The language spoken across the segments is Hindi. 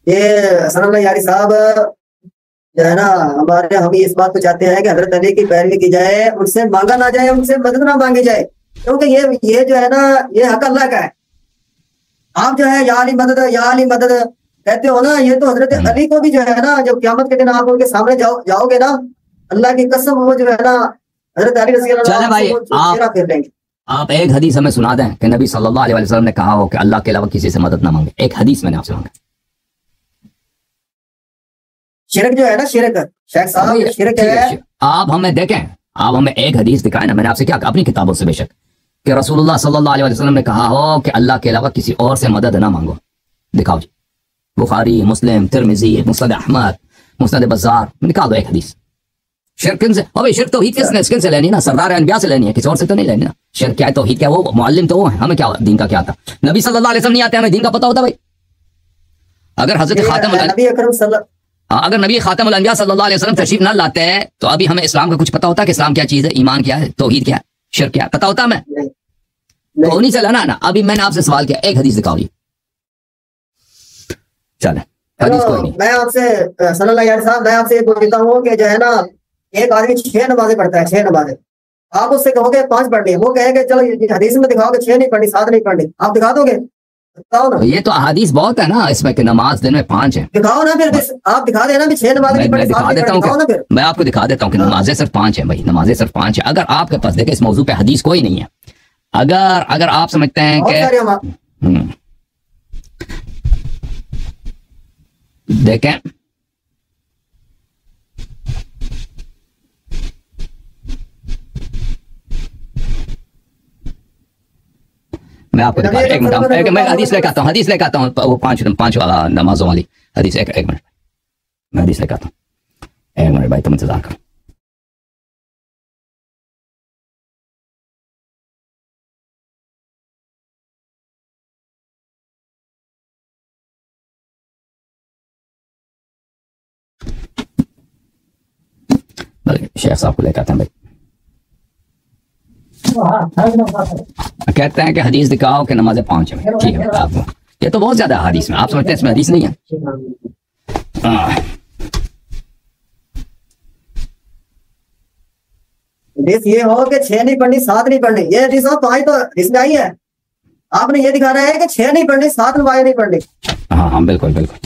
ये सनल्लाह यारी साहब जो है ना, हम इस बात को चाहते हैं कि हजरत अली की पैरवी की जाए, उनसे मांगा ना जाए, उनसे मदद ना मांगी जाए, क्योंकि ये जो है ना, ये हक अल्लाह का है। आप जो है या अली मदद, या अली मदद कहते हो ना, ये तो हजरत अली को भी जो है ना, जब क़यामत के दिन आप उनके सामने जाओगे ना, अल्लाह की कसम, वो जो है ना हजरत अली रज़ी अल्लाह अन्हु फेर लेंगे। आप एक हदीस हमें सुना दें कि नबी सल्लल्लाहु अलैहि वसल्लम ने कहा हो कि अल्लाह के अलावा किसी से मदद ना मांगे। एक हदीस मैंने आपसे मांगा। शिरक जो है ना, शिरक शेख साहब, शिरक है। आप हमें देखें, आप हमें एक हदीस दिखाएं ना। मैंने आपसे क्या कहा अपनी किताबों से बेशक, कि रसूलुल्लाह सल्लल्लाहु अलैहि वसल्लम ने कहा हो कि अल्लाह के अलावा किसी और से मदद ना मांगो। दिखाओ जी, बुखारी, मुस्लिम, तिरमिजी, मुस्नद अहमद, मुस्नद बज़ार, निकाल दो एक हदीस। शिरक से, अबे शिरक तौहीद किन से लेनी ना? सरदार अनबिया से लेनी है, किसी और से तो नहीं लेनी ना। शिरक क्या है, तौहीद क्या है? वो मुअल्लिम तो वो है, हमें क्या दीन का क्या आता? नबी सल्लल्लाहु अलैहि वसल्लम नहीं आते, हमें दीन का पता होता भाई। अगर हजरत अगर नबी खातमुल अंबिया सल्लल्लाहु अलैहि वसल्लम तशरीफ ना लाते हैं तो अभी हमें इस्लाम का कुछ पता होता है कि इस्लाम क्या चीज है, ईमान क्या है, तौहीद क्या है, शिरक क्या है, पता होता हमें? तो उन्हीं से लाना ना। अभी मैंने आपसे सवाल किया, एक हदीस दिखाओ जी। चले हदीस कोई नहीं। मैं आपसे सल्लल्लाहु अलैहि वसल्लम, मैं आपसे पूछता हूँ कि जो है ना, एक आदमी 6 नमाजें पढ़ता है, 6 नमाजें, आप उससे कहोगे 5 पढ़ ली, वो कहेंगे चलो हदीस में दिखाओगे 6 नहीं पढ़ी, 7 नहीं पढ़ी, आप दिखा दोगे? बताओ ना। ये तो अहादीस बहुत है ना इसमें कि नमाज दिन में 5 है। दिखाओ ना फिर, आप दिखा देना भी 6 नमाजें नहीं पढ़ी, मैं दिखा देता हूँ, मैं आपको दिखा देता हूँ कि नमाजें सिर्फ 5 है भाई, नमाजें सिर्फ 5 है। अगर आपके पास देखे इस मौजू पे हदीस कोई नहीं है, अगर आप समझते हैं कि देखें, मैं आपको दिखा एक मिनट, मैं हदीस लेकर आता हूँ, हदीस लेकर आता हूँ, वो 5 वाला नमाजों वाली हदीस। एक मिनट, मैं हदीस लेकर आता हूँ, एक मिनट भाई, तुम इंतजार करो। शेख साहब को लेकर आते हैं भाई। कहते हैं कि हदीस दिखाओ कि नमाजें 5 है। ठीक है, आप ये तो बहुत ज्यादा हदीस में, आप समझते हैं इसमें हदीस नहीं है। हदीस ये हो कि 6 नहीं पढ़नी, 7 नहीं पढ़नी, ये हदीस हो 5 तो इसमें आई है। आपने ये दिखा रहा है कि 6 नहीं पढ़नी, 7 नमाजें नहीं पढ़नी। हाँ बिल्कुल बिल्कुल,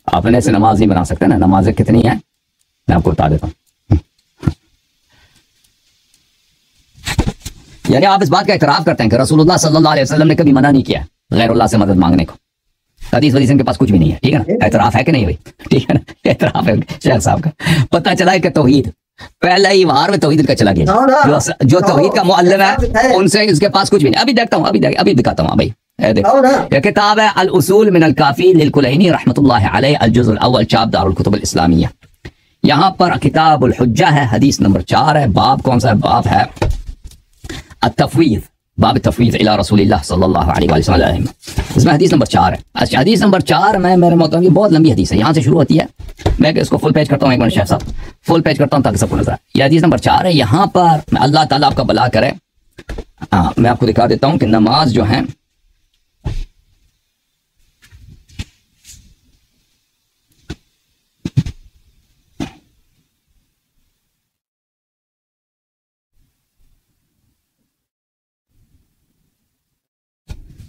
आपने ऐसे नमाज नहीं बना सकते ना। नमाजें कितनी है मैं आपको बता देता हूँ। यानी आप इस बात का इकरार करते हैं कि रसूलुल्लाह सल्लल्लाहु अलैहि वसल्लम ने कभी मना नहीं किया गैरुल्लाह से मदद मांगने को। हदीस वदीस इनके पास कुछ भी नहीं है, ठीक है ना? एतराफ है कि नहीं भाई? ठीक है ना, एतराफ है शेख साहब का। पता चला है कि तौहीद पहले ही वार में तौहीद का चला गया, जो तौहीद का मुअल्लिम है उनसे इसके पास कुछ भी नहीं। अभी देखता हूँ, अभी दिखाता हूँ भाई। ये किताब है अल उसूल मिन अल काफी लिल कुलैनी रहमतुल्लाहि अलैहि, अल जुज़् अल अव्वल, चाप दारुल कुतुब अल इस्लामिया। यहाँ पर किताबुल हुज्जा है, हदीस नंबर 4 है। बाब कौन सा है? बाब है अत-तफ़वीज़, बाब तफ़वीज़ इला रसूलिल्लाह सल्लल्लाहु अलैहि वसल्लम। इसमें हदीस नंबर 4 है। अच्छा, हदीस नंबर 4 में मेरे मुताबिक बहुत लंबी हदीस है, यहाँ से शुरू होती है। मैं इसको फुल पेज करता हूँ, एक मिनट शेख साहब, फुल पेज करता हूँ ताकि सबको नजर आए। ये हदीस नंबर 4 है। यहाँ पर अल्लाह ताला आपका भला करे। मैं आपको दिखा देता हूँ कि नमाज जो है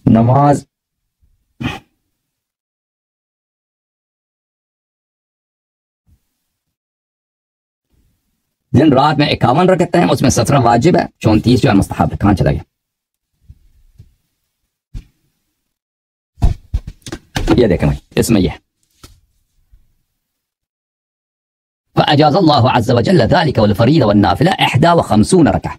नमाज दिन रात में 51 रकअत हैं, उसमें 17 वाजिब है, 34 जो है मुस्तहब है। कहाँ चला गया? ये देखें भाई, इसमें ये फ़अजाज़ल्लाहु अज़्ज़ व जल्ल ज़ालिका वल फ़रीज़ा वन नाफ़िला 51 रकअत।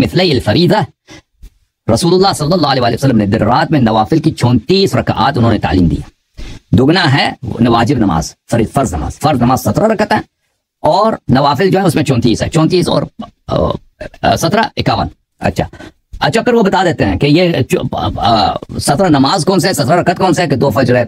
मिथलई अल फ़रीज़ा। रसूलुल्लाह सल्लल्लाहु अलैहि वसल्लम ने दिन रात में नवाफिल की 34 रकअत उन्होंने तालीम दी। दुगना है वाजिब नमाज, फर्ज नमाज 17 रकअत है, और नवाफिल जो है उसमें 34 है। 34 और 17 51। अच्छा, फिर वो बता देते हैं कि ये 17 नमाज कौन सा है, 17 रकअत कौन सा है, कि 2 फजर है,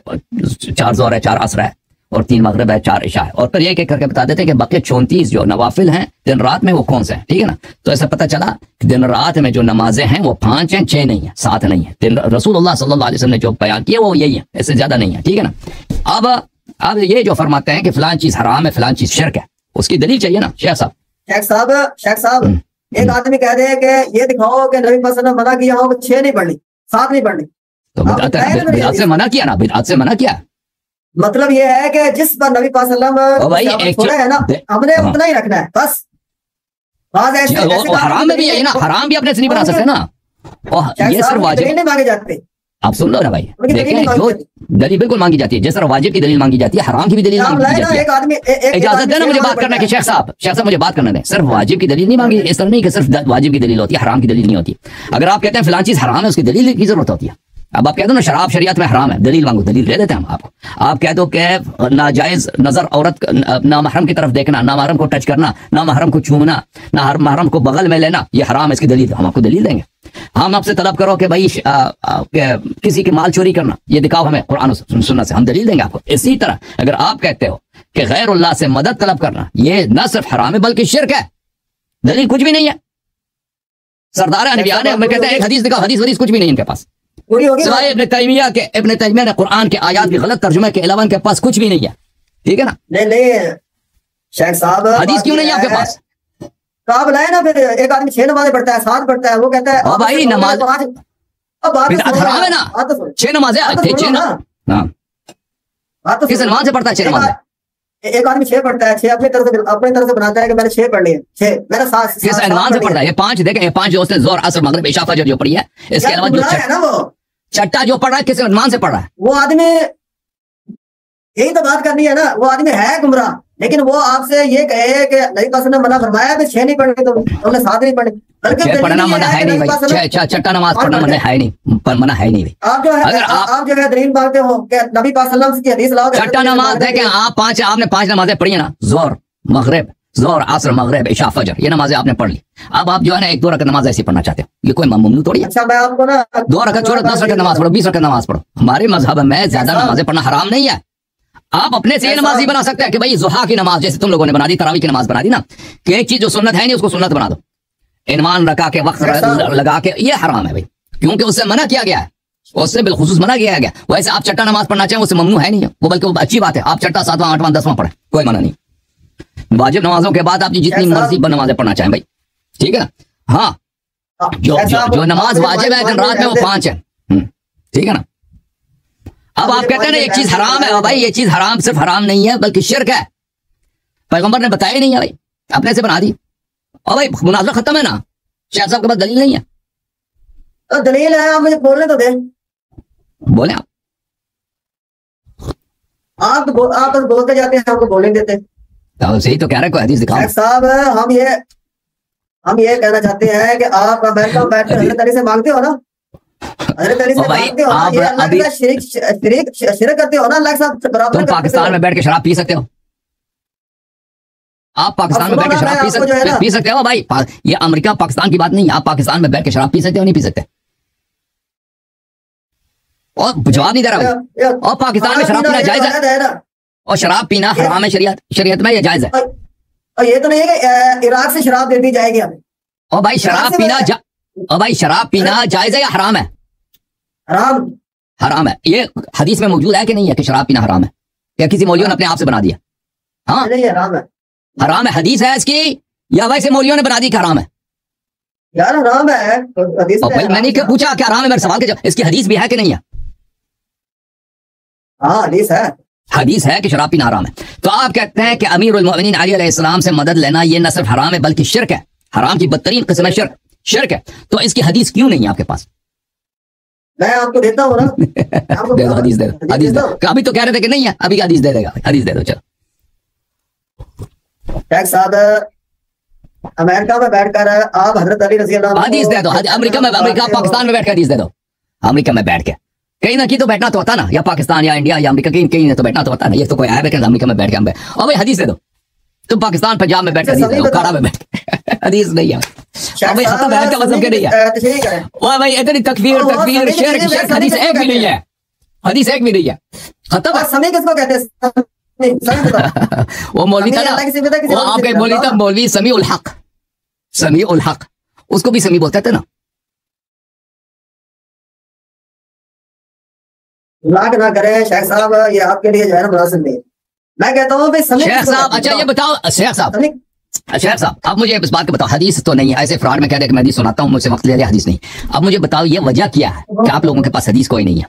4 ज़ोहर है, 4 असर है, और 3 मगरिब है, 4 इशा है, और फिर एक एक करके बता देते हैं कि बाकी 34 जो नवाफिल हैं दिन रात में वो कौन से हैं, ठीक है ना। तो ऐसा पता चला कि दिन रात में जो नमाजें हैं वो 5 हैं, 6 नहीं है, 7 नहीं है। दिन रसूलुल्लाह सल्लल्लाहु अलैहि वसल्लम ने जो बयान किया वो यही है, इससे ज्यादा नहीं है, ठीक है ना। अब ये जो फरमाते हैं कि फलां चीज हराम है, फलां चीज शिर्क है, उसकी दलील चाहिए ना शेख साहब। शेख साहब एक आदमी कह रहे हैं कि ये दिखाओ कि नबी पाक ने मना किया हो कि 6 नहीं पढ़नी, 7 नहीं पढ़नी, तो बिदअत से मना किया ना, बिदअत से मना किया। मतलब ये है कि जिस पर नबी पाक छोड़ा है ना, हमने उतना ही रखना है बस। हराम में भी है ना, हराम भी अपने से नहीं बना सकते ना, ये सिर्फ वाजिब नहीं मांगे जाते। आप सुन लो ना भाई, देखें जो दलील बिल्कुल मांगी जाती है, जिस तरह वाजिब की दलील मांगी जाती है, हराम की भी दलील मांगी जाती है। इजाजत देना मुझे बात करने की शेख साहब, मुझे बात करने दें। सिर्फ वाजिब की दलील नहीं मांगी, इस तरह नहीं कि सिर्फ वाजिब की दलील होती है, हराम की दलील नहीं होती। अगर आप कहते हैं फलां चीज हराम है, उसकी दलील की जरूरत होती है। अब आप कहते हो ना शराब शरीयत में हराम है, दलील मांगो, दलील दे देते हैं हम आपको। आप कह दो कि नाजायज नजर औरत नामहरम की तरफ देखना, नामहरम को टच करना, नामहरम को छूना, नामहरम को बगल में लेना, ये हराम है, इसकी दलील हम आपको दलील देंगे। हम आपसे तलब करो कि भाई किसी की माल चोरी करना, ये दिखाओ हमें कुरान सुन्नत से, हम दलील देंगे आपको। इसी तरह अगर आप कहते हो कि गैरुल्लाह से मदद तलब करना ये न सिर्फ हराम है बल्कि शिर्क है, दलील कुछ भी नहीं है। सरदार अनबिया ने हमें कहते हैं एक हदीस दिखाओ, हदीस कुछ भी नहीं इनके पास, सिवाय इब्न तैमिया ने कुरान के आयात के गलत तर्जुमे के अलावा इनके पास कुछ भी नहीं है, ठीक है ना। नहीं शेख साहब हदीस क्यों नहीं है आपके पास? तो आप लाए ना, फिर एक आदमी 6 नमाजें पढ़ता है, 7 पढ़ता है, वो कहता है भाई नमाज हराम है ना, 6 नमाजें किस नमाज से पढ़ता है 6 नमाजें? एक आदमी 6 पढ़ता है, 6 अपनी तरफ से बनाता है कि मैंने 6 पढ़ लिए, 6 मैंने 7 किस नमाज से पढ़ता है? ये 5 देखें, ये 5 जो उसने जोर असर मगरिब इशा फजर जो पढ़ी है, इसके अलावा जो छठा जो पढ़ रहा है किस नमाज से पढ़ रहा है? वो आदमी, यही तो बात करनी है ना, वो आदमी है गुमराह, लेकिन वो आपसे ये कहे कि नबी पाक ने मना फरमाया है 6 नहीं पढ़नी तो हमने 7 नहीं पढ़ी, बल्कि पढ़ना मना है नहीं भाई, छठा नमाज पढ़ना मना है नहीं, मना है नहीं भाई। आप जो है आप जो है दलील मांगते हो कि नबी पाक सल्लल्लाहु अलैहि वसल्लम की हदीस लाओ, छठा नमाज देखें आप 5 आपने 5 नमाजें पढ़ी है ना, जोर मगरिब, जोर असर मगरिब इशा फजर, ये नमाजें आपने पढ़ ली। अब आप जो है ना 1-2 रकात नमाज ऐसी पढ़ना चाहते हो, ये कोई ममनू थोड़ी है। अच्छा मैं आपको ना 2 रकात छोड़ो, 10 रकात नमाज पढ़ो, 20 रकात नमाज पढ़ो, हमारे मजहब में ज्यादा नमाजें पढ़ना हराम नहीं है। आप अपने से ये नमाज ही बना सकते हैं कि भाई जुहा की नमाज जैसे तुम लोगों ने बना दी, तरावी की नमाज बना दी ना, कि एक चीज जो सुन्नत है नहीं उसको सुन्नत बना दो, इनमान रखा के वक्त लगा के, ये हराम है भाई, क्योंकि उससे मना किया गया है, उससे बिलखुसूस मना किया गया। वैसे आप छठा नमाज पढ़ना चाहें उससे ममनू है नहीं है वो, बल्कि वो अच्छी बात है, आप छठा 7वां 8वां 10वां पढ़े, कोई मना नहीं। वाजिब नमाजों के बाद आप जितनी मर्जी नमाजें पढ़ना चाहें भाई, ठीक है ना। हाँ जो नमाज वाजिब है दिन रात में वो 5 है, ठीक है ना। अब आप कहते हैं ना एक चीज हराम है, भाई ये चीज हराम सिर्फ हराम नहीं है बल्कि शिर्क है, पैगंबर ने बताया नहीं है भाई, अपने से बना दी। और भाई मुनाज़रा खत्म है ना, शेख साहब के पास दलील नहीं है। तो दलील है, आप मुझे बोलने तो दे, बोले आप तो बोलते जाते हैं, आपको बोलने देते। तो सही तो कह रहे, कोई हदीस दिखाओ। शेख साहब हम ये कहना चाहते हैं कि आप अमेरिका में बैठ कर हज़रत अली से मांगते हो ना, हज़रत अली से मांगते हो ना, ये अल्लाह का शिरक करते हो ना, अल्लाह के साथ बराबर। तुम पाकिस्तान में बैठ के शराब पी सकते हो, आप पाकिस्तान में बैठ के शराब पी सकते हो भाई, ये अमेरिका पाकिस्तान की बात नहीं, आप पाकिस्तान में बैठ के शराब पी सकते हो नहीं पी सकते? और जवाब नहीं दे रहा भाई। और पाकिस्तान में शराब पीना जायज है, और शराब पीना हराम है शरीयत में, ये जायज है। और ये तो नहीं है कि इराक से शराब दे दी जाएगी हमें। और भाई शराब पीना जायज है या हराम है? हराम है। ये हदीस में मौजूद है कि नहीं है कि शराब पीना हराम है, या किसी मौलवी ने अपने आप से बना दिया? हाँ हराम है, हदीस है इसकी, या वैसे मौलवियों ने बना दी कि हराम है? यार हराम है, मैंने क्या पूछा क्या हराम है, मेरे सवाल के जवाब, इसकी हदीस भी है कि नहीं है? हाँ हदीस है कि शराब पीना हराम है। तो आप कहते हैं कि अमीरुल मोमिनीन अली अलैहिस्सलाम से मदद लेना ये न सिर्फ हराम है बल्कि शिर्क है, हराम की बदतरीन किस्म है शिर्क है। तो इसकी हदीस क्यों नहीं है आपके पास? मैं आपको देता हूँ ना। दे दो हदीस, दे दो। अभी तो कह रहे थे कि नहीं है, अभी हदीस दे देगा, हदीस दे दो। चलो शेख साहब अमेरिका में बैठकर आप हजरत अली रज़ी अल्लाह हदीस दे दो, अमेरिका पाकिस्तान में बैठ कर हदीस दे दो। अमेरिका में बैठ के कहीं ना कहीं तो बैठना तो होता ना, या पाकिस्तान या इंडिया या अमेरिका कहीं तो बैठना तो होता ना, ये तो कोई आया है अमेरिका में बैठ के। और भाई हदीस दे दो, तुम पाकिस्तान पंजाब में बैठ कर खाड़ा में बैठ हदीस नहीं है भाई, खत्म है का मतलब नहीं है। वाह भाई इतनी तकफीर शिर्क हदीस एक भी नहीं है, हदीस एक भी नहीं है, खत्म है। समय किसको कहते हैं? नहीं सही बताओ। वो मौलवी था हमें ना, अल्लाह की सिफत है, किसी वो और की आपका एक सिफत मौलवी था, बताओ। मौलवी समी उल हक, समी उल हक, उसको भी समी बोलते थे ना। लाख ना करे शेख साहब, ये आपके लिए जो है ना मुनासिब नहीं। मैं कहता हूँ भाई समय शेख किसको साहब, कहते अच्छा हैं? ये बताओ शेख साहब, समय शेख साहब आप मुझे इस बात को बताओ, हदीस तो नहीं है, ऐसे फ्रॉड में कह रहे कि मैं हदीस सुनाता हूँ, मुझसे वक्त ले लिया, हदीस नहीं। अब मुझे बताओ ये वजह क्या है कि आप लोगों के पास हदीस कोई नहीं है।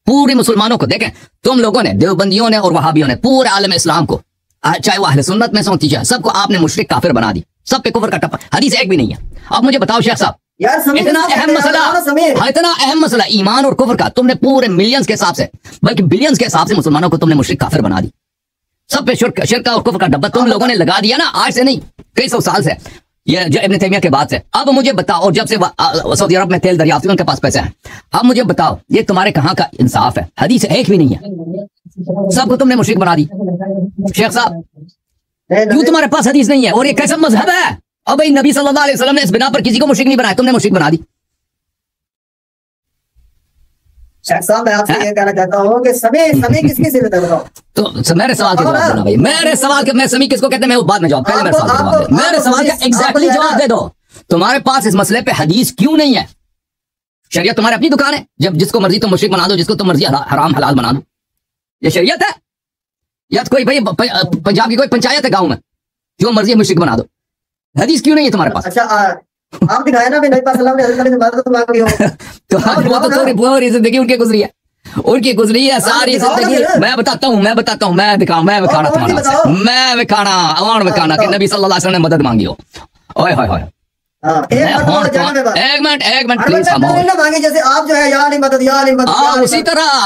पूरे मुसलमानों को देखें, तुम लोगों ने, देवबंदियों ने और वहाबियों ने, पूरे आलम इस्लाम को, चाहे वो अहले सुन्नत में से चाहे सबको आपने मुशरिक काफिर बना दी, सब पे कुफर का टप्पा, हदीस एक भी नहीं है। अब मुझे बताओ शेख साहब, यार समय इतना किसको अहम कहते हैं? मसला, बताओ ना समय। हाँ, इतना अहम मसला ईमान और कुफर का, तुमने पूरे मिलियंस के हिसाब से, बल्कि बिलियंस के हिसाब से मुसलमानों को तुमने मुशरिक काफिर बना दी, सब पे शिर्क और कुफर का डब्बा तुम लोगों ने लगा दिया ना, आज से नहीं कई सौ साल से, ये जो इब्न तैमिया के बाद से। अब मुझे बताओ, और जब से सऊदी अरब में तेल दरियाफ्त उनके पास पैसे हैं, अब मुझे बताओ ये तुम्हारे कहाँ का इंसाफ है? हदीस एक भी नहीं है, सबको तुमने मुशरिक बना दी। शेख साहब क्यों तुम्हारे पास हदीस नहीं है? और ये कैसा मजहब है? अब भाई नबी सल्लल्लाहु अलैहि वसल्लम ने इस बिना पर किसी को मुशरिक नहीं बनाया, तुमने मुशरिक बना दी। शेख साहब मैं आपसे ये कहना चाहता हूँ कि समय समय किसकी सिफत है बताओ। तो मेरे सवाल का जवाब देना भाई, मेरे सवाल के, मैं समी किसको कहते हैं मैं वो बाद में जवाब, पहले मेरे सवाल का जवाब दे, मेरे सवाल का एग्जैक्टली जवाब दे दो। तुम्हारे पास इस मसले पे हदीस क्यों नहीं है? शरीयत तुम्हारी अपनी दुकान है, जब जिसको मर्जी तुम मुशरिक बना दो, जिसको तुम मर्जी हराम हलाल बना दो, ये शरीयत है? या तो कोई भाई पंजाब की कोई पंचायत है गाँव में, जो मर्जी मुशरिक बना दो, हदीस क्यों नहीं है तुम्हारे पास? अच्छा आप दिखाए ना नबी पाक सल्लल्लाहु अलैहि वसल्लम ने मदद मांगी हो। तो वो तो थोड़ी पूरी जिंदगी उनकी गुजरी है, उनकी गुजरी है सारी जिंदगी। मैं बताता हूँ, मैं दिखाऊं, मैं दिखाना तुम्हारा से, मैं दिखाना और दिखाना कि नबी सल्लल्लाहु अलैहि वसल्लम ने मदद मांगी हो। ओए होए होए, एक मिनट प्लीज खामोश। मांगे जैसे आप जो है या नहीं मदद या नहीं मदद,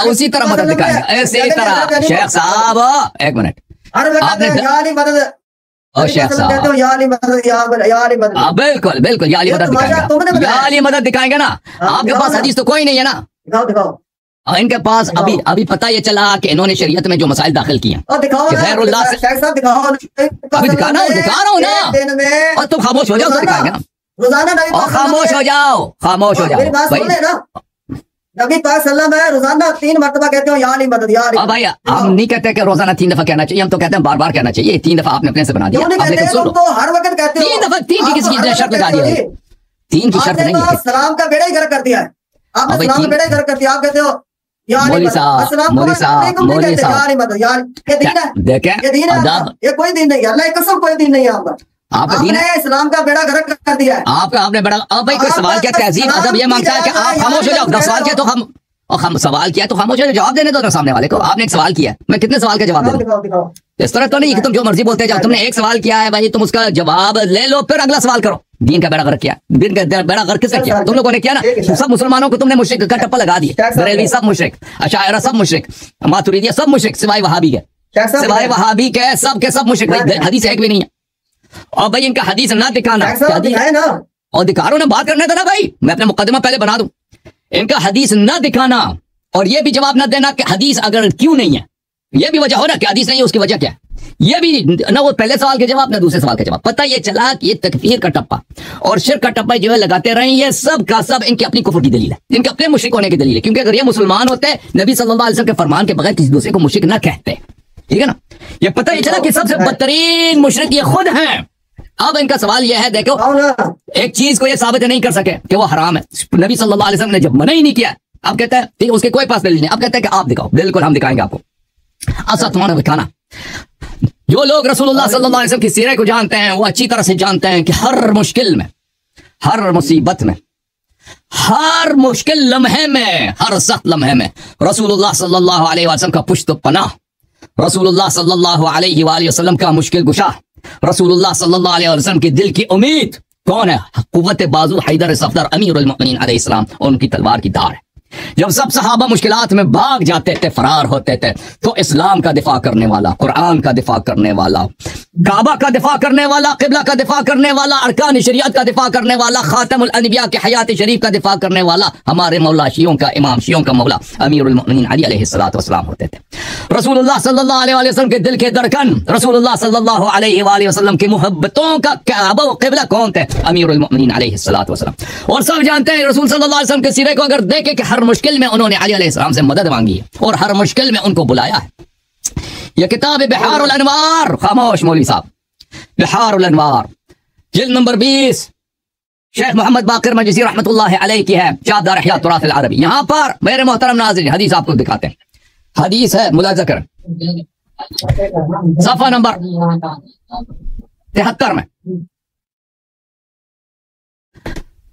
उसी तरह मदद दिखाएंगे, ऐसे तरह। शेख साहब एक मिनट, हर वक्त या नहीं मदद, और शेख साहब या नहीं मदद, या नहीं मदद, बिल्कुल बिल्कुल या मदद दिखाएंगे, या मदद दिखाएंगे ना। आपके पास हदीस तो कोई नहीं है ना, दिखाओ दिखाओ। और इनके पास अभी पता ये चला कि इन्होंने शरीयत में जो मसाइल दाखिल किए और दिखाओ कि गैरुल्लाह से, शेख साहब दिखाओ। अभी दिखा रहा हूँ ना, दिन में और तुम खामोश हो जाओ तो दिखाएंगे ना, रोजाना नबी और पाक खामोश हो जाओ, खामोश हो जाओ मेरी बात सुन भाई। ले ना। नबी पाक सल्लल्लाहु अलैहि वसल्लम रोजाना 3 मरतबा कहते हो या नहीं मदद, या नहीं। अब भाई हम नहीं कहते कि रोजाना 3 दफा कहना चाहिए, हम तो कहते हैं बार बार कहना चाहिए। 3 दफा आपने अपने से बना दिया, क्यों नहीं अब कहते? लेकिन सुन तुम लो, तो हर वक्त कहते हो 3 दफा, 3 की आप किसी हर ने वक्त शर्त लगा कहते दी हो है, जी। 3 की शर्त आपने नहीं तो है। सलाम का बेड़ा ही गर्क कर दिया है। आपने अब भाई सलाम का 3 बेड़ा ही गर्क कर दिया। आप कहते हो या नहीं मौलवी मदद, साहब, अस्सलाम मौलवी को साहब, नहीं, तुम नहीं मौलवी कहते साहब। या नहीं मदद, यार ये दीन है, देखें ये दीन है अदब, आपका। ये कोई दीन नहीं है, अल्लाह की कसम कोई दीन नहीं है आपका। आपका दीन है, आपने इस्लाम का बेड़ा गर्क कर दिया है। आपने बड़ा। अब भाई कोई सवाल किया, तहजीब अदब ये मांगता है कि आप खामोश हो जाओ। जब सवाल किया तो हम सवाल किया तो खामोश हो जाओ, जवाब देने दो सामने वाले को। आपने एक सवाल किया, मैं कितने सवाल का जवाब दे दूं? दिखाओ दिखाओ। इस तरह तो नहीं कि तुम जो मर्जी बोलते जाओ। तुमने एक सवाल किया है भाई, तुम उसका जवाब ले लो, फिर अगला सवाल करो। दीन का बेड़ा गर्क किया, दीन का बेड़ा गर्क किसने किया? तुम लोगों ने किया ना। सब मुसलमानों को तुमने मुशरिक का टप्पा लगा दिया, बरेलवी सब मुशरिक, अशायरा सब मुशरिक, मातुरीदिया सब मुशरिक, सिवाय वहाबी के, सिवाय वहाबी के सब मुशरिक। भाई हदीस एक भी नहीं है। और भाई इनका हदीस ना दिखाना, और दिखा रहा हूं ना, बात करने देना भाई, मैं अपना मुकदमा पहले बना दूं। इनका हदीस ना दिखाना और ये भी जवाब ना देना कि हदीस अगर क्यों नहीं है, ये भी वजह हो ना कि हदीस नहीं है, उसकी वजह क्या है? ये भी ना, वो पहले सवाल के जवाब ना दूसरे सवाल के जवाब। पता ये चला कि ये तकफीर का टप्पा और शिर्क का टप्पा जो है लगाते रहे, ये सब का सब इनकी अपनी कुफर की दलील है, इनके अपने मुशरिक होने की दलील है। क्योंकि अगर ये मुसलमान होते नबी सल्लल्लाहु अलैहि वसल्लम के फरमान के बगैर किसी दूसरे को मुशरिक ना कहते, ठीक है ना। ये पता ये चला कि सबसे बदतरीन मुशरिक ये खुद हैं। अब इनका सवाल यह है, देखो एक चीज को ये साबित नहीं कर सके कि वो हराम है, नबी सल्लल्लाहु अलैहि वसल्लम ने जब मना ही नहीं किया, अब कहता है ठीक, उसके कोई पास दलील नहीं। अब कहता है कि आप दिखाओ, बिल्कुल हम दिखाएंगे आपको। अच्छा तुम्हारा दिखाना, जो लोग रसूलुल्लाह सल्लल्लाहु अलैहि वसल्लम की सीरत को जानते हैं वो अच्छी तरह से जानते हैं कि हर मुश्किल में, हर मुसीबत में, हर मुश्किल लम्हे में, हर सख्त लम्हे में रसूलुल्लाह सल्लल्लाहु अलैहि वसल्लम का पुश्त पनाह, रसूलुल्लाह सल्लल्लाहु अलैहि वसल्लम का मुश्किल कुशा, रसूलुल्लाह सल्लल्लाहु अलैहि वसल्लम की दिल की उम्मीद कौन है? कुव्वत बाजू हैदर सफदर अमीरुल मोमिनीन अलैहिस्सलाम और उनकी तलवार की धार है। जब सब सहाबा मुश्किलात में भाग जाते थे, फरार होते थे, तो इस्लाम का दिफा करने वाला, कुरान का दिफा करने वाला, काबा का दिफा करने वाला, किबला का दिफा करने वाला, अरकान शरीयत का दिफा करने वाला, खातमुल अनबिया के हयात शरीफ का दिफा करने वाला हमारे मौला शियों का इमाम, शियों का मौला अमीरुल मोमिनीन अली अलैहिस्सलातु वस्सलाम होते थे। रसूलुल्लाह सल्लल्लाहु अलैहि वसल्लम के दिल के धड़कन, रसूलुल्लाह सल्लल्लाहु अलैहि वसल्लम की मोहब्बतों का काबा व किबला कौन थे? अमीरुल मोमिनीन अलैहिस्सलातु वस्सलाम। और सब जानते हैं रसूल सल्लल्लाहु अलैहि वसल्लम के सीरे को अगर देखे कि हर मुश्किल में उन्होंने अली अलैहिस्सलाम से मदद मांगी है और हर मुश्किल में उनको बुलाया है। यह किताब है बिहारुल अनवार, खामोश मौलवी साहब, बिहारुल अनवार जिल्द नंबर 20, शेख मोहम्मद बाकिर मजलिसी रहमतुल्लाह अलैह की है, चादर इह्या तुराथ अल अरबी। यहाँ पर मेरे मोहतरम नाज़रीन हदीस आपको दिखाते हैं। हदीस है, मुलाज़ा करें, सफ़ा नंबर 73 में,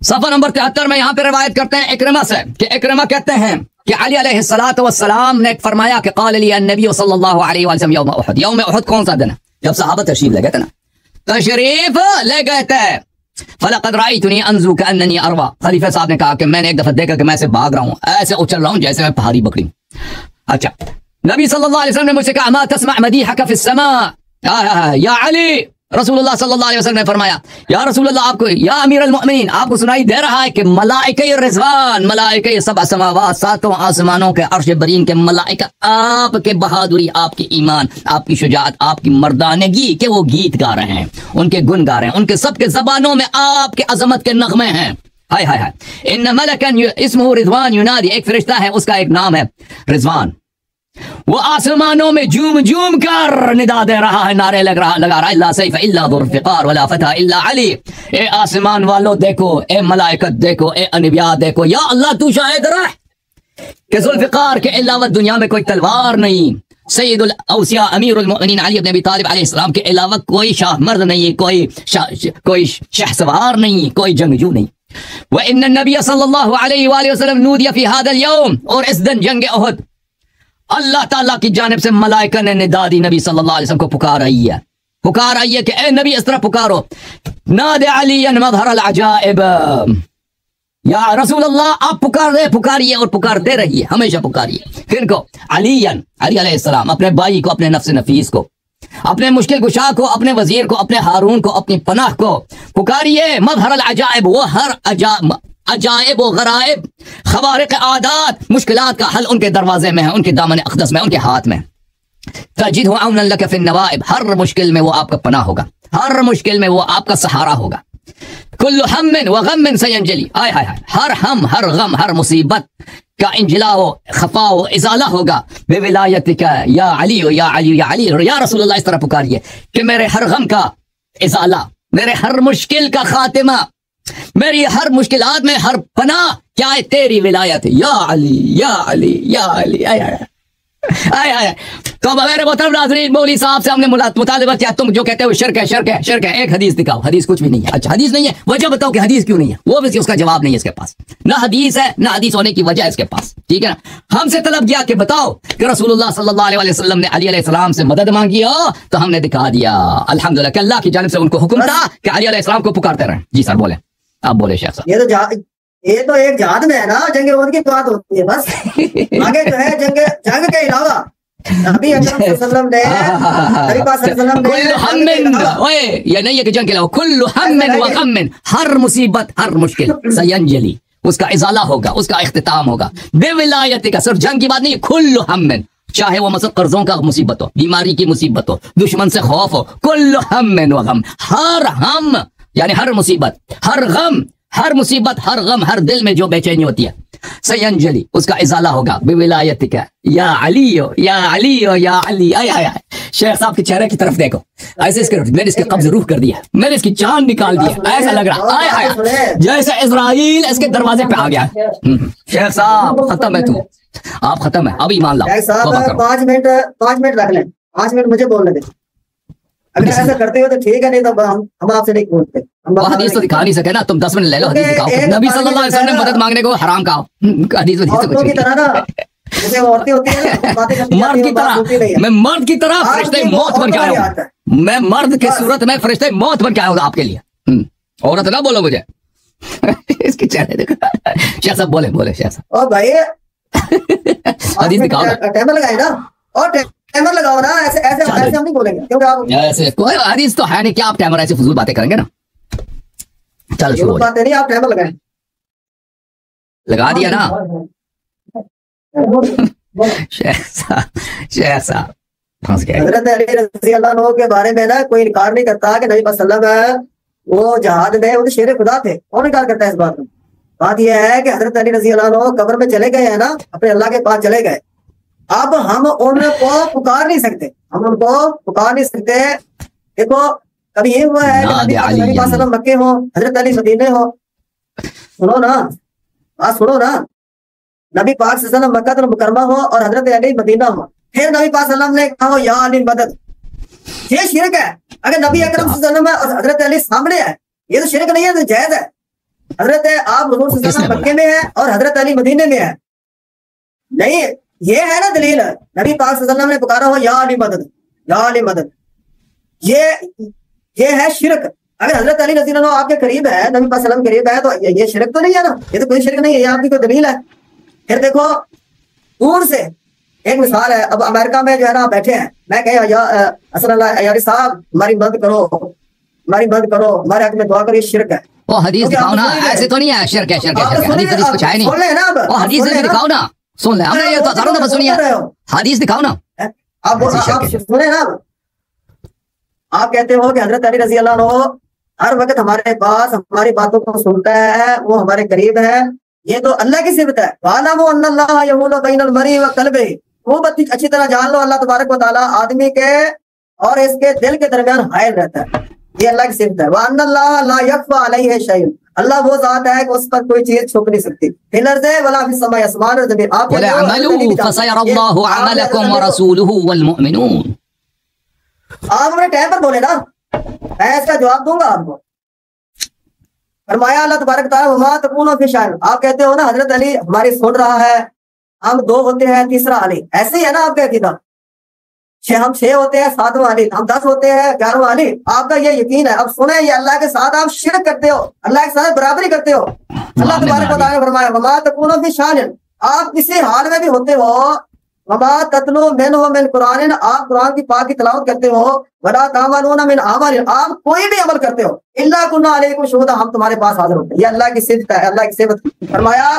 सफ़ा नंबर 73 में यहाँ पे रिवायत करते हैं इकरमा से कि इकरमा कहते हैं कि अली अलैहिस्सलातु वस्सलाम ने फरमाया कि क़ाल ली अन्नबी सल्लल्लाहु अलैहि वसल्लम यौम उहद। यौम उहद कौन सा दिन है? जब सहाबा तशरीफ ले गए थे ना, तशरीफ ले गए थे। फलक़द रअयतुनी अंज़ु कअन्ननी अरवा। खलीफा साहब ने कहा कि मैंने एक दफा देखा कि मैं ऐसे भाग रहा हूँ, ऐसे उछल रहा हूँ जैसे मैं पहाड़ी बकरी। अच्छा, नबी सल्लल्लाहु अलैहि वसल्लम ने मुझसे कहा मा तस्मा मदीहक फ़िस समा या अली। रसूलुल्लाह सल्लल्लाहु अलैहि वसल्लम ने फरमाया या रसूलुल्लाह आपको, या अमीरुल मोमिनीन, आपको सुनाई दे रहा है कि मलाइका रिज़वान, मलाइका सबअ समावात, सातों आसमानों के अर्श बरीन के मलाइका आपके बहादुरी, आपकी ईमान, आपकी शुजाअत, आपकी मर्दानगी के वो गीत गा रहे हैं, उनके गुन गा रहे हैं, उनके सबके जबानों में आपके अजमत के नगमे हैं। हाय हाय हाय। इन्न मलकन इस्मुहु रिज़वान युनादी, एक फरिश्ता है उसका एक नाम है रिज़वान, वो आसमानों में झूम झूम कर निदा दे रहा है, नारे लगा रहा है, ला सैफ इल्ला ज़ुल्फ़िकार वला फतह इल्ला अली। ए आसमान वालों देखो, ए मलाइकत देखो, ए अनबिया देखो, या अल्लाह तू शाहिद रह कि ज़ुल्फ़िकार के अलावा दुनिया में कोई तलवार नहीं, सैयदुल औसिया अमीरुल मोमिनीन अली इब्न अबी तालिब अलैहिस्सलाम के अलावा कोई शाह मर्द नहीं, कोई शहसवार नहीं, कोई जंगजू नहीं। व इन्न नबी सल्लल्लाहु अलैहि वसल्लम नूदिया फी हादल यौम, और इस दिन जंग उहद अल्लाह ताला की जानिब से मलाइका ने निदा दी, नबी सल्लल्लाहु अलैहि वसल्लम को पुकार आई है कि ए नबी इस तरह पुकारो, नादे अलीयन मज़हरल अजाइब, या रसूल अल्लाह आप पुकारिए और पुकारते रहिए, हमेशा पुकारिए। किनको? अलीयन, अली अलैहिस्सलाम, अपने भाई को, अपने नफ्स नफीस को, अपने मुश्किल कुशा को, अपने वजीर को, अपने हारून को, अपनी पनाह को पुकारिए। मज़हरल अजाइब, वो हर अजाइब व गराइब, खवारिक आदात, मुश्किलात का हल उनके दरवाजे में है, उनके दामन अक़दस में, उनके हाथ में। तजिदहु औनन लक फ़िन नवाइब, हर मुश्किल में वो आपका पनाह होगा, हर मुश्किल में वो आपका सहारा होगा। कुल्लु हम्मिन व गम्मिन सयंजली, हाय हाय हाय, हर हम, हर गम, हर मुसीबत का इंजला हो, खफा हो, इजाला होगा बेविलायतिका या अली, या अली, या अली, या रसूलुल्लाह। इस तरह पुकारिए कि मेरे हर गम का इजाला, मेरे हर मुश्किल का खातिमा, मेरी हर मुश्किलात में हर पनाह क्या है? तेरी विलायत, या अली, या अली, या अली। आय आय आय आय। तो मेरे मोहतरम नाज़रीन, मौलवी साहब से हमने मुतालिबा किया, तुम जो कहते हो शिर्क है, शिर्क है, शिर्क है, एक हदीस दिखाओ। हदीस कुछ भी नहीं है। अच्छा, हदीस नहीं है, वजह बताओ कि हदीस क्यों नहीं है। वो भी उसका जवाब नहीं है इसके पास, ना हदीस है, ना हदीस होने की वजह है इसके पास, ठीक है ना। हमसे तलब किया कि बताओ कि रसूलुल्लाह सल्लल्लाहु अलैहि वसल्लम ने अली अलैहिस्सलाम से मदद मांगी हो, तो हमने दिखा दिया अल्हम्दुलिल्लाह कि अल्लाह की जानिब से उनको हुक्म था कि अली अलैहिस्सलाम को पुकारते रहे। जी सर बोले, आप बोले शेख साहब। ये तो एक जहाद में है ना, जंग उहद की बात होती है बस। आगे जो है जंग के अलावा नबी अकरम सल्लल्लाहु अलैहि वसल्लम ने ओए ये नहीं है कि जंग के अलावा, कुल्लु हम्मिन व गम्मिन, हर मुसीबत, हर मुश्किल सयंजली, उसका इजाला होगा, उसका इख्तिताम होगा। बेविलायत का सिर्फ जंग की बात नहीं, कुल्लु हम्मिन, चाहे वो मतलब कर्जों का मुसीबत हो, बीमारी की मुसीबत हो, दुश्मन से खौफ हो, कुल्लु हम्मिन व गम, हर हम यानी हर मुसीबत, हर गम, हर मुसीबत, हर गम, हर दिल में जो बेचैनी होती है, सयंजली, उसका इजाला होगा बेविलायतिका या अली, या अली, या अली। आय आय आय। शेख साहब के चेहरे की तरफ देखो, ऐसे इसके मैंने इसके कब्ज रूह कर दिया, मैंने इसकी जान निकाल दी, ऐसा लग रहा आय आय जैसे इजराइल इसके दरवाजे पे आ गया। शेख साहब खत्म है, तू आप खत्म है, अब ईमान लाओ। 5 मिनट रख लें, 5 मिनट मुझे बोलने दें। अगर ऐसा करते हो तो ठीक है, नहीं तो हम आपसे नहीं बोलते। हम हदीस तो दिखा नहीं सके ना, तुम 10 मिनट ले लो, हदीस दिखाओ। नबी सल्लल्लाहु अलैहि वसल्लम ने मदद मांगने को हराम कहा, हदीस तो कुछ की तरह ना, जैसे औरतें होती हैं ना, बातें करती हैं, मर्द की तरह, मैं मर्द की तरह फरिश्ते मौत बन के आया हूं, मैं मर्द की सूरत में फरिश्ते मौत बन के आया हूं आपके लिए। औरत ना बोलो मुझे। इसके चेहरे देखो। शेख साहब बोले, बोले शेख साहब। और भाई हदीस दिखाओ, टाइमर लगाए ना, और टाइमर लगाओ ना, ऐसे ऐसे ऐसे हम नहीं बोलेंगे, क्योंकि आप ऐसे कोई हदीस तो है नहीं, क्या आप टाइमर ऐसे फजूल बातें करेंगे ना। चलो शुरू बातें नहीं, आप टाइमर लगाएं। लगा दिया ना शेख साहब फंस गए। हजरत अली रज़ी अल्लाह अन्हु के बारे में ना कोई इनकार नहीं करता कि नबी सल्लल्लाहु वो जहाद में वो शेर खुदा थे, कौन इनकार करता है इस बात में। बात यह है कि हजरत अली रज़ी अल्लाह अन्हु कब्र में चले गए हैं ना, अपने अल्लाह के पास चले गए, अब हम उनको पुकार नहीं सकते, हम उनको पुकार नहीं सकते। देखो कभी ये हुआ है कि नबी पाक सल्लल्लाहु अलैहि वसल्लम मक्के हो, हजरत अली मदीने हो। सुनो ना, बात सुनो ना। नबी पाक सल्लल्लाहु अलैहि वसल्लम मक्का तुल मुकरमा हो और हजरत अली मदीना हो, फिर नबी पाक सल्लल्लाहु अलैहि वसल्लम ने कहा हो या अली मदद, ये शिरक है। अगर नबी अकरम सल्लल्लाहु अलैहि वसल्लम और हजरत अली सामने है, ये तो शिरक नहीं है, तो जायज है। हजरत आप हुजूर सल्लल्लाहु अलैहि वसल्लम मक्के में है और हजरत अली मदीने में है, नहीं ये है ना दलील। नबी पाक सल्लल्लाहु अलैहि वसल्लम ने पुकारा हो या अली मदद, या अली मदद, ये है शिरक। अगर हजरत अली रज़ी अल्लाह आपके करीब है, नबी पाक सल्लल्लाहु अलैहि वसल्लम करीब है, तो ये शिरक तो नहीं है ना, ये तो कोई शिरक नहीं है, ये आपकी कोई दलील है। फिर देखो दूर से एक मिसाल है, अब अमेरिका में जो है ना बैठे हैं, मैं कहे यार साहब हमारी मदद करो, हमारी मदद करो, हमारे हक में दुआ करो, ये शिरक है। वो हदीस दिखाओ ना, ऐसे तो नहीं है शिरक है, शिरक है, शिरक है, हदीस कुछ है नहीं। वो हदीस दिखाओ ना, सुन ले, हमने ये तो जरूर ना सुनिए, हदीस दिखाओ ना। आप सुने ना, आप कहते हो कि हजरत अली रजी अल्लाह अन्हु हर वक्त हमारे पास हमारी बातों को सुनता है, वो हमारे करीब है, ये तो अल्लाह की सिफत है। वालमु अन्नल्लाह यहूलु बैनल मरी व क़ल्बिही, वो अच्छी तरह जान लो अल्लाह तबारक व तआला आदमी के और इसके दिल के दरमियान हायल रहता है, ये अल्लाह की सिफत है। व अन्नल्लाह ला यख्फा अलैहि शैअन, अल्लाह वो जात है कि उस पर कोई चीज छुप नहीं सकती। फिल अर्ज़ि वला फिस समाई, आसमान और जमीन। आप वला अमलू फसयरल्लाहु अमलकुम व रसूलुहु वल मुमिनून। आप अपने टाइम पर बोले ना, मैं इसका जवाब दूंगा आपको। फरमाया अल्लाह तबारक तआला वमा तकूनु फी शान, आप कहते हो ना हजरत अली हमारी सुन रहा है, हम 2 होते हैं तीसरा अली, ऐसे ही है ना आपका अकीदा। हम 6 होते हैं 7वां अली, हम 10 होते हैं 11वां अली, आपका ये यकीन है। अब सुने, ये अल्लाह के साथ आप शिरक करते हो, अल्लाह के साथ बराबरी करते हो। अल्लाह तबारक व तआला ने फरमाया वमा तकूनु फी शान, आप किसी हाल में भी होते हो, वमा ततलू मिनहु मिन कुरान, आप कुरान की पाक की तिलावत करते हो, वला तामलूना मिन अमल, आप कोई भी अमल करते हो, इल्ला कुन्ना अलैकुम शुहदा, हम तुम्हारे पास हाजिर होते हैं। ये अल्लाह की सिफत है, अल्लाह की सिफत। फरमाया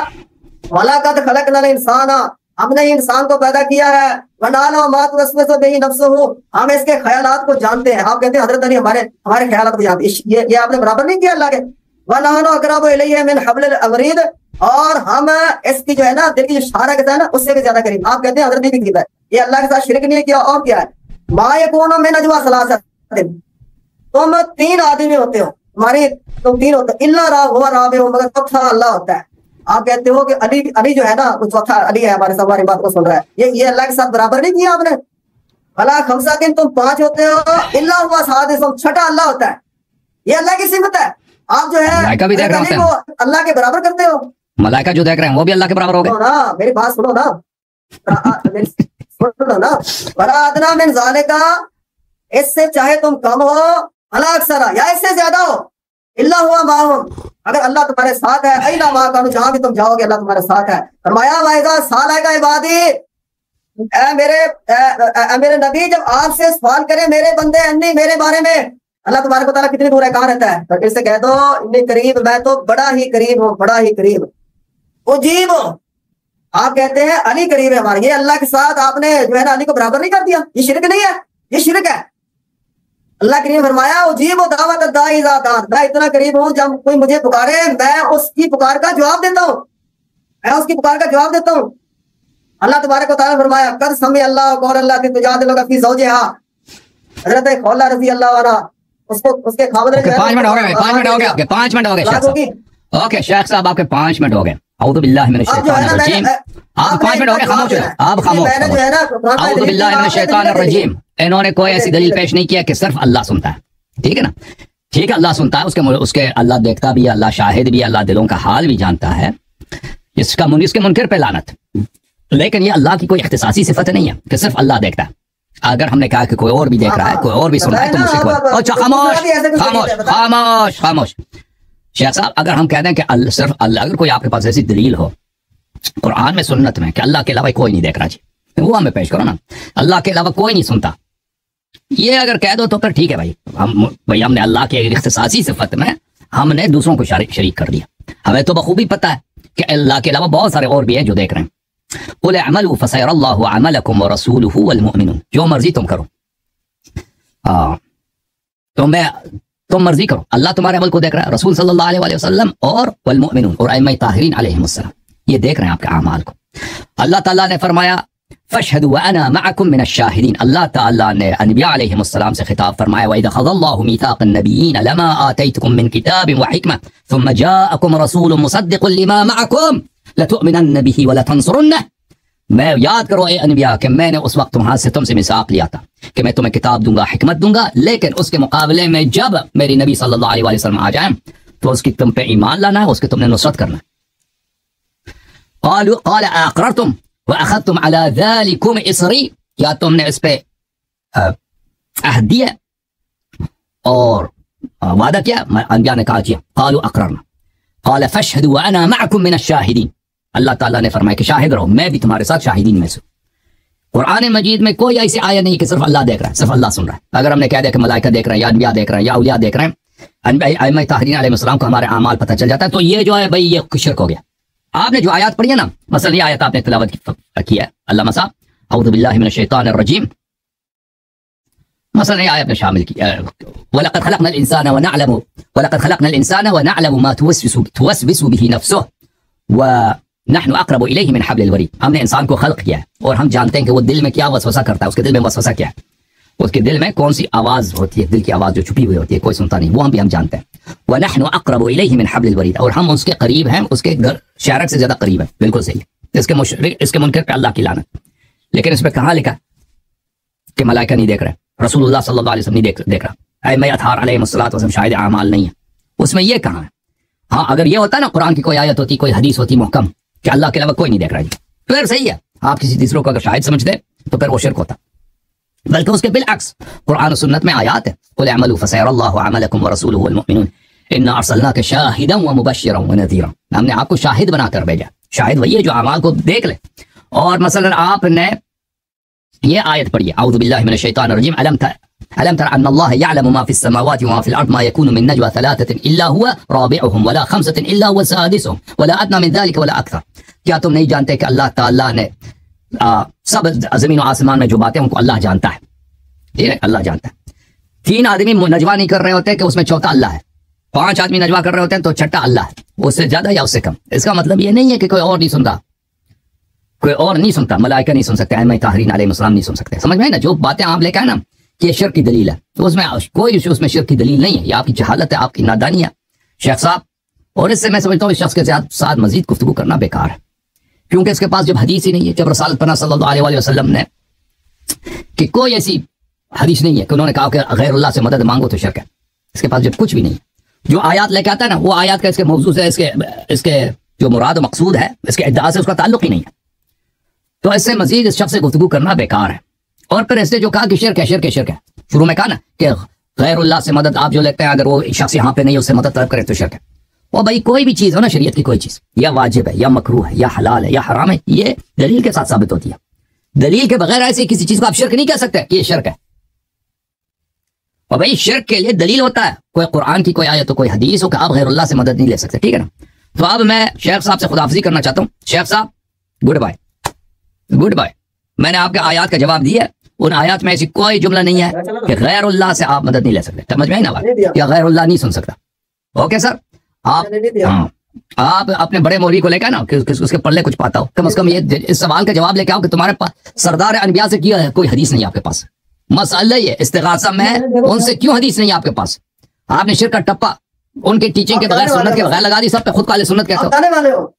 वलक़द खलक़नल इंसाना, हमने इंसान को पैदा किया है, वनाला मा तुवस्विसु बिही नफ्सुहु, हम इसके ख्यालात को जानते हैं। आप कहते हैं हजरत अली हमारे ख्यालात को जानते हैं, ये आपने बराबर नहीं किया अल्लाह के। वनहनु अक़रबु इलैहि मिन हब्लिल वरीद, और हम इसकी जो है ना दिल की जो शारा कहता है ना, उससे भी ज्यादा करीब। आप कहते हैं हजरत भी करीब है, ये अल्लाह के साथ शिरक नहीं किया। और क्या है, मा यकूनु मिन नजवा सलासतिन, तुम 3 आदमी होते हो, हमारे तुम 3 होते हो, इल्ला हुवा राबिहुम, मगर चौथा अल्लाह होता है। आप कहते हो कि अली जो है ना वो चौथा अली है, हमारे सब हमारी बात को सुन रहा है, ये अल्लाह के साथ बराबर नहीं किया आपने। भला खमसाकिन, तुम 5 होते हो, इल्ला हुवा सादिसुम, छठा अल्लाह होता है, ये अल्लाह की सिफत है। आप जो है अली को अल्लाह के बराबर करते हो। मलाइका जो देख रहे हैं वो भी अल्लाह के बराबर हो गए ना, मेरी बात सुनो ना, सुनो ना। वला अदना मिन ज़ालिका, इससे चाहे तुम कम हो, अला अक्सरा, या इससे ज्यादा हो, इल्ला हुवा माहुम, अगर अल्लाह तुम्हारे साथ है, ऐना मा कानू, जहां भी तुम जाओगे अल्लाह तुम्हारे साथ है। फरमाया वाइज़ा सालका इबादी, मेरे नबी जब आपसे सवाल करें मेरे बंदे अन्नी मेरे बारे में, अल्लाह तुम्हारे को ताला कितनी दूर है, कहाँ रहता है, तो इससे कह दो इतनी करीब, मैं तो बड़ा ही करीब हूँ, बड़ा ही करीब। उजीब, आप कहते हैं अली करीब है हमारे, ये अल्लाह के साथ आपने जो है ना अली को बराबर नहीं कर दिया, ये शिरक नहीं है, ये शिरक है। अल्लाह करीम फरमाया उजीब दावत दाई इज़ा दान, मैं इतना करीब हूँ जब कोई मुझे पुकारे मैं उसकी पुकार का जवाब देता हूँ, मैं उसकी पुकार का जवाब देता हूँ। अल्लाह तबारक व तआला फरमाया कद समी अल्लाह कौल अल्लाह की तुजादिलुका फी ज़ौजिहा, हज़रत खौला रज़ी अल्लाह अन्हा, उसको उसके खामद ने 5 मिनट हो गए, 5 मिनट हो गए आपके, 5 मिनट हो गए शेख साहब। ओके शेख साहब आपके 5 मिनट हो गए। औज़ु बिल्लाहि मिनश शैतानिर रजीम, आप 5 मिनट हो गए, खामोश हो आप, खामोश। औज़ु बिल्लाहि मिनश शैतानिर रजीम, इन्होंने कोई ऐसी दलील पेश नहीं किया कि सिर्फ अल्लाह सुनता है, ठीक है ना, ठीक है अल्लाह सुनता है, उसके अल्लाह देखता भी है, अल्लाह शाहिद भी है, अल्लाह दिलों का हाल भी जानता है, इसके मुनकर पे लानत। लेकिन ये अल्लाह की कोई इख्तिसासी सिफत नहीं है कि सिर्फ अल्लाह देखता है। अगर हमने कहा कि कोई और भी देख रहा है, कोई और भी सुन रहा है, तो मुझसे अच्छा खामोश खामोश खामोश खामोश। शेख साहब अगर हम कह दें कि सिर्फ अल्लाह, अगर कोई आपके पास ऐसी दलील हो कुरान में सुन्नत में कि अल्लाह के अलावा कोई नहीं देख रहा जी, वो हमें पेश करो ना, अल्लाह के अलावा कोई नहीं सुनता, ये अगर कह दो तो फिर ठीक है भाई, हमने अल्लाह के इख्तिसासी सिफत में हमने दूसरों को शरीक कर दिया। हमें तो बखूबी पता है कि अल्लाह के अलावा बहुत सारे और भी हैं जो देख रहे हैं। कुल अमलू फसयरल्लाहु अमलकुम व रसूलुहु वल मुमिनून, जो मर्जी तुम करो, तुम मर्जी करो, अल्लाह तुम्हारे अमल को देख रहा है, रसूल सल्लल्लाहु अलैहि वसल्लम और वल मुमिनून और अइम्मा ताहिरीन अलैहिमुस्सलाम, ये देख रहे हैं आपके अमाल को। अल्लाह ताला ने फरमाया फशहदू व अना मअकुम मिनश शाहिदीन। अल्लाह ताला ने अनबिया अलैहिमुस्सलाम से खिताब फरमाया, व इज़ ख़ज़ल्लाहु मीसाक़न नबिय्यीन लमा आतैतुकुम मिन किताबिन व हिकमा सुम्मा जाअकुम रसूलुन मुसद्दिक़ुन लिमा मअकुम लतुअमिनन्न बिही व लतंसुरुन्नह। मैं याद करो ए अनबिया कि मैंने उस वक्त वहां से तुमसे मिसाक लिया था कि मैं तुम्हें किताब दूंगा, हिकमत दूंगा, लेकिन उसके मुकाबले में जब मेरी नबी सल्लल्लाहु अलैहि वसल्लम आ जाए तो उसकी तुम पे ईमान लाना है, उसकी तुमने नुसरत करना है। क़ाल अक़ररतुम व अख़ज़्तुम अला ज़ालिकुम इसरी, क्या तुमने इस पे अहद दिया और वादा किया? अनबिया ने कहा किया। क़ालू अक़ररना। क़ाल फशहदू व अना मअकुम मिनश शाहिदीन। अल्लाह ताला ने फरमाया कि शाहिद रहो, मैं भी तुम्हारे साथ शाहिदीन में से। कुरान मजीद में कोई ऐसी आयत नहीं कि सिर्फ अल्लाह देख रहा है, सिर्फ अल्लाह सुन रहा है। अगर हमने कह दिया कि मलाइका देख रहे हैं या अनबिया देख रहे हैं या औलिया देख रहे हैं, अइम्मा ताहरीन अलैहिस्सलाम को हमारे अमाल पता चल जाता है, तो ये जो है भाई ये शिर्क हो गया। आपने जो आयत पढ़ी है ना, मसलन ये आयत आपने तिलावत की है, अल्लाह मसा औज़ु बिल्लाहि मिनश शैतानिर रजीम, मसलन ये आयत में शामिल की, वलक़द खलक़नल इंसाना व नअलमु मा तुवस्विसु बिही नफ्सुहु व नहनु अक़रबु इलैहि मिन हब्लिल वरीद। हमने इंसान को खल्क़ किया है और हम जानते हैं कि वो दिल में क्या वसवसा करता है, उसके दिल में वसवसा क्या है, उसके दिल में कौन सी आवाज़ होती है, दिल की आवाज़ जो छुपी हुई होती है, कोई सुनता नहीं, वो हम जानते हैं। व नहनु अक़रबु इलैहि मिन हब्लिल वरीद, और हम उसके करीब हैं, उसके शारक से ज़्यादा करीब है। बिल्कुल सही है। इसके मुनकर पे अल्लाह की लानत। लेकिन इसमें कहाँ लिखा कि मलाइका नहीं देख रहे, रसूलुल्लाह सल्लल्लाहु अलैहि वसल्लम नहीं देख रहा, अइम्मा अतहार अलैहिमुस्सलातु वस्सलाम शाहिद आमाल नहीं है, उसमें ये कहाँ है? हाँ, अगर ये होता ना, कुरान की कोई आयत होती, कोई हदीस होती मुहकम कि अल्लाह के अलावा कोई नहीं देख रहा है, फिर सही है। आप किसी तीसरे को अगर शाहिद समझते तो फिर वो शिर्क होता। बल्कि उसके बिलअक्स कुरान और सुन्नत में आयात है, कुल अमलू फसयरल्लाहु अमलकुम व रसूलुहु वल मुमिनून इन्ना अर्सलनाका शाहिदन व मुबश्शिरन व नज़ीरा। हमने आपको शाहिद बनाकर भेजा। शाहिद वही है जो अमाल को देख ले। और मसलन आपने ये आयत पढ़ी, औज़ु बिल्लाहि मिनश शैतानिर रजीम, अलम तरा अन्ना अल्लाह यअलमु मा फिस समावाति व मा फिल अर्द मा यकूनु मिन नजवा थलाथतिन इल्ला हुवा राबिउहुम वला खमसतिन इल्ला हुवा सादिसुहुम वला अदना मिन ज़ालिका वला अक्सर। क्या तुम नहीं जानते कि अल्लाह ताला ने सब ज़मीन और आसमान में जो बातें उनको अल्लाह जानता है, ठीक है, अल्लाह जानता है। 3 आदमी नजवा नहीं कर रहे होते कि उसमें चौथा अल्लाह है, 5 आदमी नजवा कर रहे होते हैं तो छठा अल्लाह है, उससे ज्यादा या उससे कम। इसका मतलब ये नहीं है कि कोई और नहीं सुनता, कोई और नहीं सुनता, मलाइका नहीं सुन सकते, अइम्मा ताहरीन अलैहिमुस्सलाम नहीं सुन सकते। समझ में ना? जो बातें आप लेकर आए ना कि शिर्क की दलील है, तो उसमें कोई उसमें शिर्क की दलील नहीं है, ये आपकी जहालत है, आपकी नादानी है शेख साहब। और इससे मैं समझता हूँ इस शख्स के साथ मजीद गुफ्तगू करना बेकार है, क्योंकि इसके पास जब हदीस ही नहीं है, जब रसूल पना सल्लल्लाहु अलैहि वसल्लम ने कि कोई ऐसी हदीस नहीं है कि उन्होंने कहा कि गैरुल्लाह से मदद मांगो तो शिर्क है, इसके पास जब कुछ भी नहीं है, जो आयत लेके आता है ना, वो आयत का इसके मौजू से इसके जो मुराद मकसूद है, इसके इद्दा से उसका ताल्लुक ही नहीं है। तो इससे मजीद इस शख्स से गुफ्तगू करना बेकार है। और फिर इसने जो कहा कि शिर्क है, शिर्क है, शिर्क है, शुरू में कहा ना कि गैरुल्लाह से मदद आप जो लेते हैं, अगर वो शख्स यहाँ पे नहीं उससे मदद तलब करे तो शिर्क है। और भाई कोई भी चीज़ हो ना, शरीयत की कोई चीज़, या वाजिब है या मकरूह है या हलाल है या हराम है, ये दलील के साथ साबित होती है। दलील के बगैर ऐसे किसी चीज़ को आप शिर्क नहीं कह सकते कि ये शिर्क है। और भाई शिर्क के लिए दलील होता है, कोई कुरान की कोई आयत हो, कोई हदीस हो कि आप गैरुल्लाह से मदद नहीं ले सकते, ठीक है ना। तो अब मैं शेख साहब से खुदाफिजी करना चाहता हूँ। शेख साहब गुड बाय, गुड बाय। मैंने आपके आयत का जवाब दिया, उन आयत में ऐसी कोई जुमला नहीं है कि गैरुल्लाह से आप मदद नहीं ले सकते, समझ में आई ना बात, या गैरुल्लाह नहीं सुन सकता। ओके सर, आप अपने बड़े मौलवी को लेकर ना कि उसके पल्ले कुछ पाता हो, कम से कम ये इस सवाल का जवाब लेके आओ कि तुम्हारे पास सरदार अनबिया से किया है कोई हदीस नहीं आपके पास। मसला ये इस्तिगासा में उनसे क्यों हदीस नहीं आपके पास? आपने शिर्क का टप्पा उनके टीचिंग के बगैर, सुन्नत के बगैर लगा दी, सब पे खुद काले सुन्नत कहते हो।